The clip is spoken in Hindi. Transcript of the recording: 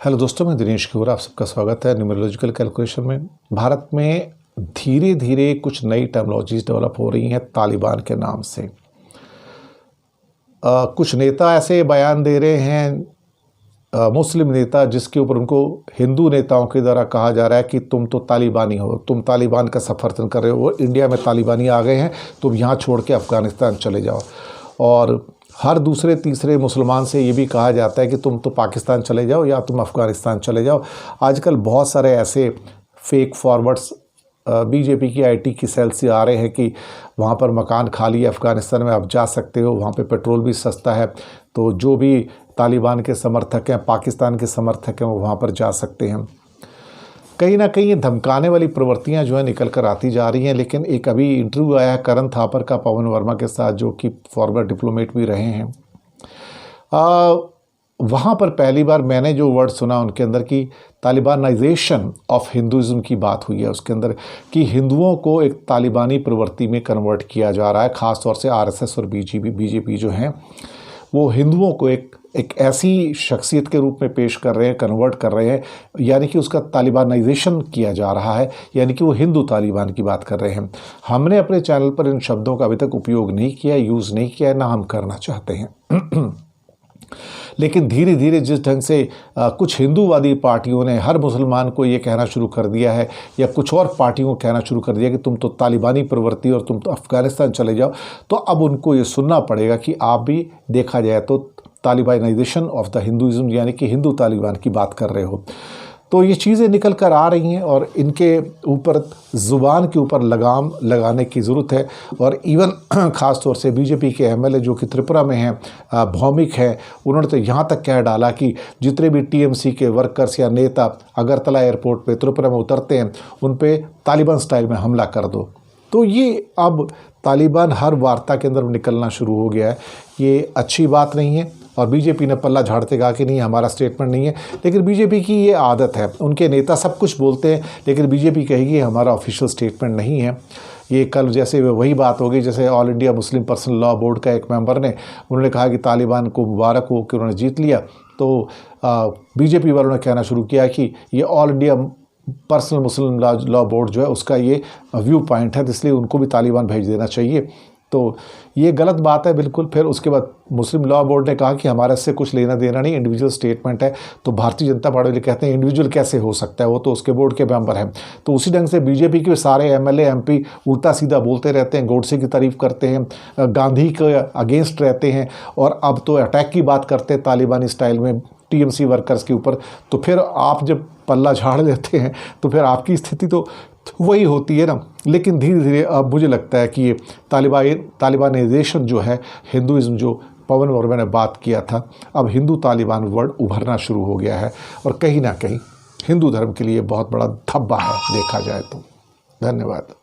हेलो दोस्तों, मैं दिनेश कपूर, आप सबका स्वागत है न्यूमरोलॉजिकल कैलकुलेशन में। भारत में धीरे धीरे कुछ नई टर्मिनोलॉजीज डेवलप हो रही हैं तालिबान के नाम से। कुछ नेता ऐसे बयान दे रहे हैं, मुस्लिम नेता, जिसके ऊपर उनको हिंदू नेताओं के द्वारा कहा जा रहा है कि तुम तो तालिबानी हो, तुम तालिबान का समर्थन कर रहे हो, इंडिया में तालिबानी आ गए हैं, तुम यहाँ छोड़ के अफ़गानिस्तान चले जाओ। और हर दूसरे तीसरे मुसलमान से ये भी कहा जाता है कि तुम तो पाकिस्तान चले जाओ या तुम अफ़गानिस्तान चले जाओ। आजकल बहुत सारे ऐसे फेक फॉरवर्ड्स बीजेपी की आईटी की सेल से आ रहे हैं कि वहाँ पर मकान खाली है अफ़गानिस्तान में, आप जा सकते हो, वहाँ पे पेट्रोल भी सस्ता है, तो जो भी तालिबान के समर्थक हैं, पाकिस्तान के समर्थक हैं, वो वहाँ पर जा सकते हैं। कहीं ना कहीं ये धमकाने वाली प्रवृत्तियां जो है निकल कर आती जा रही हैं। लेकिन एक अभी इंटरव्यू आया है करण थापर का पवन वर्मा के साथ, जो कि फॉर्मर डिप्लोमेट भी रहे हैं। वहाँ पर पहली बार मैंने जो वर्ड सुना उनके अंदर की तालिबानाइजेशन ऑफ हिंदुज़म की बात हुई है उसके अंदर, कि हिंदुओं को एक तालिबानी प्रवृत्ति में कन्वर्ट किया जा रहा है। ख़ास तौर से आरएसएस और बीजेपी जो हैं वो हिंदुओं को एक ऐसी शख्सियत के रूप में पेश कर रहे हैं, कन्वर्ट कर रहे हैं, यानी कि उसका तालिबानाइजेशन किया जा रहा है, यानी कि वो हिंदू तालिबान की बात कर रहे हैं। हमने अपने चैनल पर इन शब्दों का अभी तक उपयोग नहीं किया, यूज़ नहीं किया है, ना हम करना चाहते हैं। लेकिन धीरे धीरे जिस ढंग से कुछ हिंदूवादी पार्टियों ने हर मुसलमान को ये कहना शुरू कर दिया है, या कुछ और पार्टियों को कहना शुरू कर दिया कि तुम तो तालिबानी प्रवृत्ति और तुम तो अफ़गानिस्तान चले जाओ, तो अब उनको ये सुनना पड़ेगा कि आप भी देखा जाए तो तालिबानाइजेशन ऑफ द हिंदुज़म यानी कि हिंदू तालिबान की बात कर रहे हो। तो ये चीज़ें निकल कर आ रही हैं और इनके ऊपर ज़ुबान के ऊपर लगाम लगाने की ज़रूरत है। और इवन ख़ास तौर से बीजेपी के एमएलए जो कि त्रिपुरा में हैं, भौमिक हैं, उन्होंने तो यहाँ तक कह डाला कि जितने भी टीएमसी के वर्कर्स या नेता अगरतला एयरपोर्ट पे त्रिपुरा में उतरते हैं, उन पे तालिबान स्टाइल में हमला कर दो। तो ये अब तालिबान हर वार्ता के अंदर निकलना शुरू हो गया है। ये अच्छी बात नहीं है और बीजेपी ने पल्ला झाड़ते कहा कि नहीं, हमारा स्टेटमेंट नहीं है। लेकिन बीजेपी की ये आदत है, उनके नेता सब कुछ बोलते हैं लेकिन बीजेपी कहेगी हमारा ऑफिशियल स्टेटमेंट नहीं है। ये कल जैसे वही बात हो गई, जैसे all India Muslim personal law board का एक मेंबर ने, उन्होंने कहा कि तालिबान को मुबारक हो कि उन्होंने जीत लिया, तो बीजेपी वालों ने कहना शुरू किया कि ये ऑल इंडिया पर्सनल मुस्लिम लॉ बोर्ड जो है उसका ये व्यू पॉइंट है, इसलिए उनको भी तालिबान भेज देना चाहिए। तो ये गलत बात है बिल्कुल। फिर उसके बाद मुस्लिम लॉ बोर्ड ने कहा कि हमारे इससे कुछ लेना देना नहीं, इंडिविजुअल स्टेटमेंट है। तो भारतीय जनता पार्टी वाले कहते हैं इंडिविजुअल कैसे हो सकता है, वो तो उसके बोर्ड के मेंबर हैं। तो उसी ढंग से बीजेपी के सारे एमएलए एमपी उल्टा सीधा बोलते रहते हैं, गोडसे की तारीफ करते हैं, गांधी के अगेंस्ट रहते हैं, और अब तो अटैक की बात करते हैं तालिबानी स्टाइल में टीएमसी वर्कर्स के ऊपर। तो फिर आप जब पल्ला झाड़ देते हैं तो फिर आपकी स्थिति तो वही होती है ना। लेकिन धीरे धीरे अब मुझे लगता है कि ये तालिबानाइजेशन जो है हिंदुइज्म, जो पवन वर्मा ने बात किया था, अब हिंदू तालिबान वर्ड उभरना शुरू हो गया है और कहीं ना कहीं हिंदू धर्म के लिए बहुत बड़ा धब्बा है देखा जाए तो। धन्यवाद।